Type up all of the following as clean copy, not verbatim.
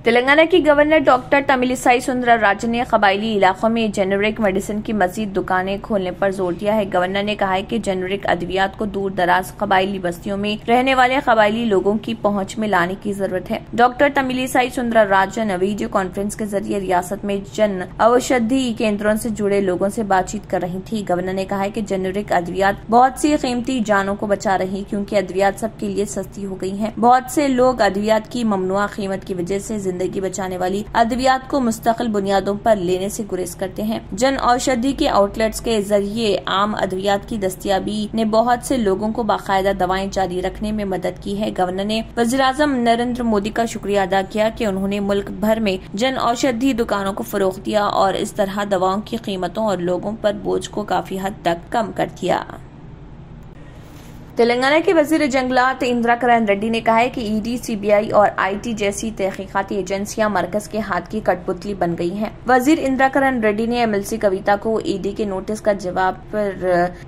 तेलंगाना की governor doctor Tamilisai Soundararajan ने कबायली इलाकों में जेनेरिक मेडिसिन की मजीद दुकानें खोलने पर जोर दिया है। गवर्नर ने कहा है कि जेनेरिक अद्वियात को दूर दराज कबायली बस्तियों में रहने वाले कबायली लोगों की पहुंच में लाने की जरूरत है। Doctor Tamilisai Soundararajan video conference के जरिए रियासत में जन औषधि केंद्रों से जुड़े लोगों से बातचीत कर रही थी। गवर्नर ने कहा है कि जेनेरिक अद्वियात बहुत सी कीमती जानों को बचा रही, क्योंकि अद्वियात सबके लिए सस्ती हो गई है। बहुत से लोग अद्वियात की ममनुआ कीमत की वजह से जिंदगी बचाने वाली अद्वियात को मुस्तकिल बुनियादों पर लेने से गुरेज करते हैं। जन औषधि के आउटलेट्स के जरिए आम अद्वियात की दस्तयाबी ने बहुत से लोगों को बाकायदा दवाएं जारी रखने में मदद की है। गवर्नर ने वज़ीर-ए-आज़म नरेंद्र मोदी का शुक्रिया अदा किया कि उन्होंने मुल्क भर में जन औषधि दुकानों को फरोग दिया और इस तरह दवाओं की कीमतों और लोगों पर बोझ को काफी हद तक कम कर दिया। तेलंगाना के वजीर जंगलात इंदिरा करण रेड्डी ने कहा है कि ईडी, सीबीआई और आईटी जैसी तहकीकाती एजेंसियां मरकज के हाथ की कठपुतली बन गई हैं। वजीर इंदिरा करण रेड्डी ने एमएलसी कविता को ईडी के नोटिस का जवाब पर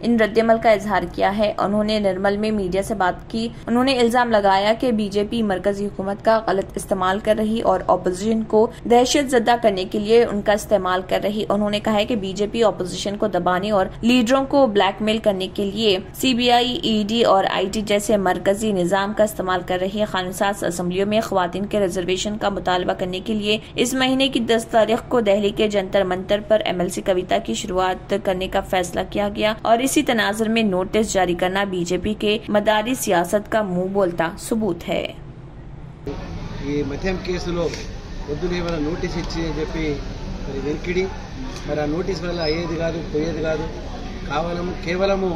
इन रद्दमल का इजहार किया है। उन्होंने निर्मल में मीडिया से बात की। उन्होंने इल्जाम लगाया कि बीजेपी मरकजी हुकूमत का गलत इस्तेमाल कर रही और अपोजिशन को दहशत ज़दा करने के लिए उनका इस्तेमाल कर रही। उन्होंने कहा है कि बीजेपी अपोजिशन को दबाने और लीडरों को ब्लैकमेल करने के लिए सीबीआई, ईडी और आईटी जैसे मरकजी निजाम का इस्तेमाल कर रही है। खानसास असेंबलियों में ख्वातीन के रिजर्वेशन का मुतालबा करने के लिए इस महीने की 10 तारीख को दिल्ली के जंतर मंतर पर एमएलसी कविता की शुरुआत करने का फैसला किया गया और इसी तनाजुर में नोटिस जारी करना बीजेपी के मदारी सियासत का मुंह बोलता सबूत है। ఈ మద్యం కేసులో పొద్దునే వాళ్ళ నోటీస్ ఇచ్చి అని చెప్పి మరి వెంకిడి మరి ఆ నోటీస్ వల్ల అయ్యేది కాదు, పోయేది కాదు, కేవలము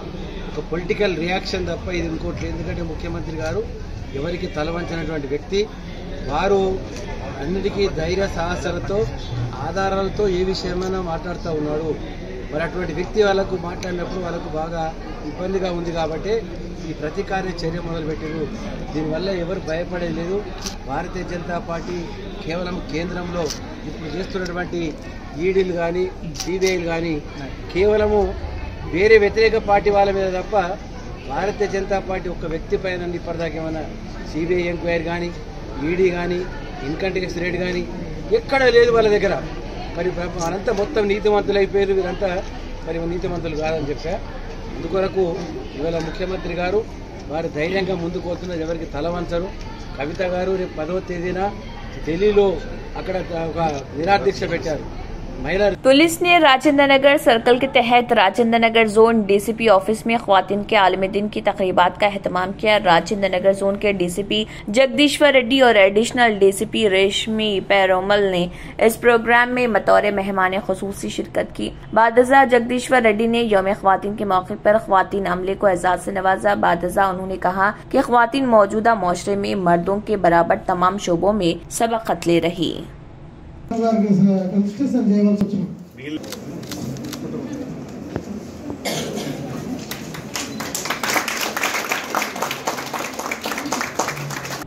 ఒక పొలిటికల్ రియాక్షన్ తప్ప ఇది ఇంకోటి. ఎందుకంటే ముఖ్యమంత్రి గారు ఎవరికి తలవంచినటువంటి వ్యక్తి. వారు అన్నిటికీ ధైర్య సాహసాలతో ఆధారాలతో ఏ విషయమైనా మాట్లాడుతూ ఉన్నాడు. మరి అటువంటి వ్యక్తి వాళ్ళకు మాట్లాడినప్పుడు వాళ్ళకు బాగా ఇబ్బందిగా ఉంది కాబట్టి ఈ ప్రతీకార చర్య మొదలుపెట్టారు. దీనివల్ల ఎవరు భయపడేది లేదు. భారతీయ జనతా పార్టీ కేవలం కేంద్రంలో ఇప్పుడు చేస్తున్నటువంటి ఈడీలు కానీ సిబిఐలు కానీ కేవలము వేరే వ్యతిరేక పార్టీ వాళ్ళ మీద తప్ప భారతీయ జనతా పార్టీ ఒక వ్యక్తి పైన ఇప్పటిదాకా ఏమైనా సిబిఐ ఎంక్వైరీ కానీ, ఈడీ కానీ, ఇన్కమ్ ట్యాక్స్ రేట్ కానీ ఎక్కడ లేదు వాళ్ళ దగ్గర. మరి మనంతా మొత్తం నీతిమంతులు అయిపోయారు. వీరంతా మరి నీతిమంతులు కాదని చెప్పా. అందుకొరకు ఇవాళ ముఖ్యమంత్రి గారు వారు ధైర్యంగా ముందుకు పోతున్నారు. ఎవరికి తల వంచరు. కవిత గారు రేపు 10వ తేదీన ఢిల్లీలో అక్కడ ఒక నిరాదీక్ష పెట్టారు. पुलिस ने राजेंद्र नगर सर्कल के तहत Rajendra Nagar zone DCP office में ख्वातीन के आलमी दिन की तकरीबात का एहतमाम किया। राजेंद्र नगर जोन के डीसीपी जगदीश्वर रेड्डी और एडिशनल डीसीपी रेशमी पेरोमल ने इस प्रोग्राम में बतौर मेहमान खुसूसी शिरकत की। बादजा जगदीश्वर रेड्डी ने यौम ख्वातीन के मौके पर ख्वातीन अमले को एजाज से नवाजा। बादजा उन्होंने कहा कि ख्वातीन मौजूदा माशरे में मर्दों के बराबर तमाम शोबों में सबकत ले रही।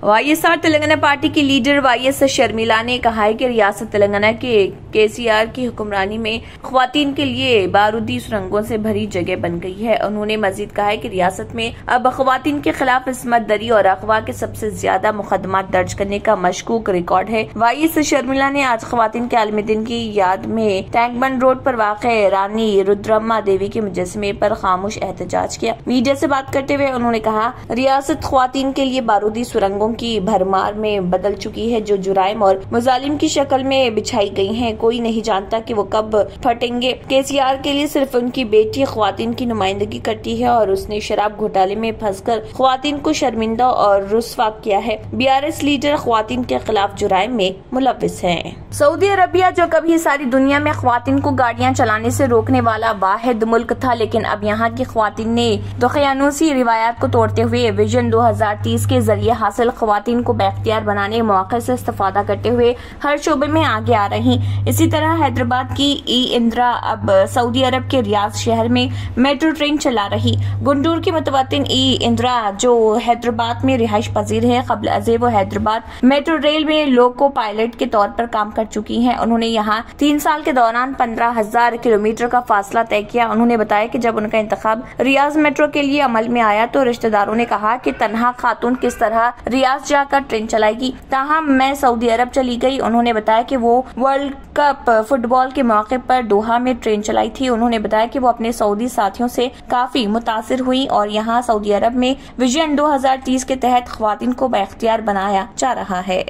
वाईएसआर तेलंगाना पार्टी की लीडर वाईएस शर्मिला ने कहा है कि रियासत तेलंगाना के केसीआर की हुक्मरानी में ख्वातीन के लिए बारूदी सुरंगों से भरी जगह बन गई है। उन्होंने मजीद कहा है कि रियासत में अब ख्वातीन के खिलाफ इस्मत दरी और अगवा के सबसे ज्यादा मुकदमा दर्ज करने का मशकूक रिकॉर्ड है। वाईएस शर्मिला ने आज ख्वातीन के आलमी दिन की याद में टैंकबंड रोड पर वाक़े रानी रुद्रम्मा देवी के मुजस्समे पर खामोश एहतजाज किया। मीडिया से बात करते हुए उन्होंने कहा, रियासत ख्वातीन के लिए बारूदी सुरंगों की भरमार में बदल चुकी है, जो जुराइम और मुजालिम की शक्ल में बिछाई गई हैं। कोई नहीं जानता कि वो कब फटेंगे। केसीआर के लिए सिर्फ उनकी बेटी ख्वातीन की नुमाइंदगी करती है और उसने शराब घोटाले में फंसकर ख्वातीन को शर्मिंदा और रुस्वा किया है। बीआरएस लीडर ख्वातीन के खिलाफ जुराइम में मुलव्विस है। सऊदी अरबिया, जो कभी सारी दुनिया में ख्वातीन को गाड़ियां चलाने से रोकने वाला वाहिद मुल्क था, लेकिन अब यहाँ की ख्वातीन ने दकियानूसी रिवायात को तोड़ते हुए विजन 2030 के जरिए हासिल ख्वातीन को बाख्तियार बनाने मौके से इस्तेफादा करते हुए हर शोबे में आगे आ रही। इसी तरह हैदराबाद की ई इंदिरा अब सऊदी अरब के रियाद शहर में मेट्रो ट्रेन चला रही। गुंटूर की मुतवत्तिन ई इंदिरा, जो हैदराबाद में रिहाइश पजीर है, कबल अज़े वो हैदराबाद मेट्रो रेल में लोको पायलट के तौर पर काम कर चुकी हैं। उन्होंने यहाँ 3 साल के दौरान 15,000 किलोमीटर का फासला तय किया। उन्होंने बताया कि जब उनका इंतखाब रियाज मेट्रो के लिए अमल में आया तो रिश्तेदारों ने कहा कि तन्हा खातून किस तरह रियाज जाकर ट्रेन चलाएगी। ताहम मैं सऊदी अरब चली गई। उन्होंने बताया कि वो वर्ल्ड कप फुटबॉल के मौके पर दोहा में ट्रेन चलाई थी। उन्होंने बताया कि वो अपने सऊदी साथियों से काफी मुतासिर हुई और यहाँ सऊदी अरब में विजन 2030 के तहत ख्वातीन को बाइख्तियार बनाया जा रहा है।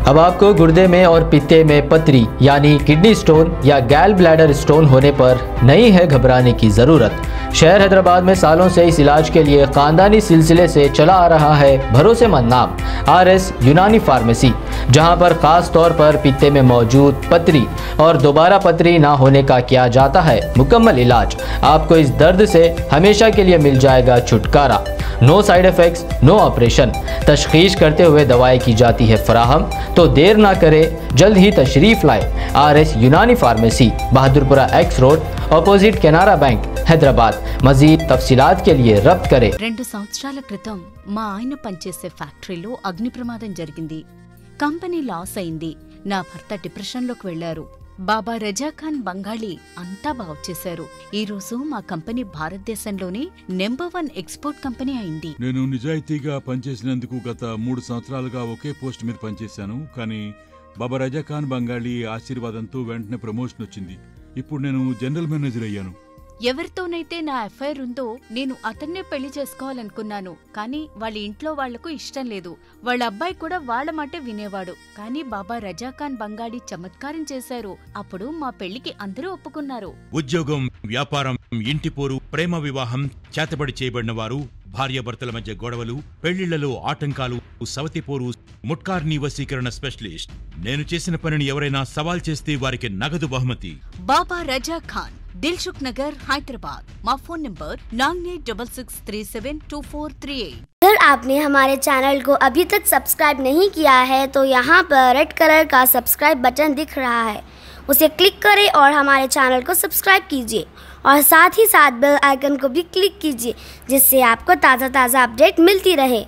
अब आपको गुर्दे में और पित्ते में पथरी यानी किडनी स्टोन या गैल ब्लैडर स्टोन होने पर नहीं है घबराने की ज़रूरत। शहर हैदराबाद में सालों से इस इलाज के लिए खानदानी सिलसिले से चला आ रहा है भरोसेमंद नाम RS यूनानी फार्मेसी, जहां पर खास तौर पर पित्ते में मौजूद पथरी और दोबारा पथरी ना होने का किया जाता है मुकम्मल इलाज। आपको इस दर्द से हमेशा के लिए मिल जाएगा छुटकारा। No side effects, no operation. तशखीस करते हुए दवाएं की जाती है फराहम। तो देर ना करे, जल्द ही तशरीफ लाए RS Unani pharmacy, Bahadurpura X road, opposite Canara bank, Hyderabad. మజీద్ తఫ్సీలాత్ के लिए రబ్త్ करें। 2 సంవత్సరాల క్రితం మా ఆయన పనిచేసే ఫ్యాక్టరీలో అగ్ని ప్రమాదం జరిగింది. కంపెనీ లాస్ అయింది. నా భర్త డిప్రెషన్లోకి వెళ్లారు. బాబా రజాఖాన్ బంగాళీ అంతా బాగు చేశారు. ఈ రోజు మా కంపెనీ భారతదేశంలోనే నెంబర్ 1 ఎక్స్పోర్ట్ కంపెనీ అయింది. నేను నిజాయితీగా పనిచేసినందుకు గత 3 సంవత్సరాలుగా ఒకే పోస్ట్ మీద పనిచేశాను. కానీ బాబా రజాఖాన్ బంగాళీ ఆశీర్వాదంతో వెంటనే ప్రమోషన్ వచ్చింది. ఇప్పుడు నేను జనరల్ మేనేజర్ అయ్యాను. ఎవరితోనైతే నా అఫైర్ ఉందో నేను అతన్నే పెళ్లి చేసుకోవాలనుకున్నాను. కానీ వాళ్ళ ఇంట్లో వాళ్లకు ఇష్టం లేదు. వాళ్ళ అబ్బాయి కూడా వాళ్ళ మాటే వినేవాడు. కానీ బాబా రజాఖాన్ బంగాళీ చమత్కారం చేశారు. అప్పుడు మా పెళ్లికి అందరూ ఒప్పుకున్నారు. ఉద్యోగం, వ్యాపారం, ఇంటి పోరు, ప్రేమ వివాహం, చేతబడి చేయబడిన వారు, భార్యాభర్తల మధ్య గొడవలు, పెళ్లిళ్లలో ఆటంకాలు, సవతిపోరు, ముట్కార్నీ వశీకరణ స్పెషలిస్ట్. నేను చేసిన పనిని ఎవరైనా సవాల్ చేస్తే వారికి నగదు బహుమతి. బాబా రజాఖాన్, दिलसुख नगर, हैदराबाद। माँ फोन नंबर 9866372438। अगर आपने हमारे चैनल को अभी तक सब्सक्राइब नहीं किया है तो यहाँ पर रेड कलर का सब्सक्राइब बटन दिख रहा है, उसे क्लिक करें और हमारे चैनल को सब्सक्राइब कीजिए और साथ ही साथ बेल आइकन को भी क्लिक कीजिए, जिससे आपको ताज़ा अपडेट मिलती रहे।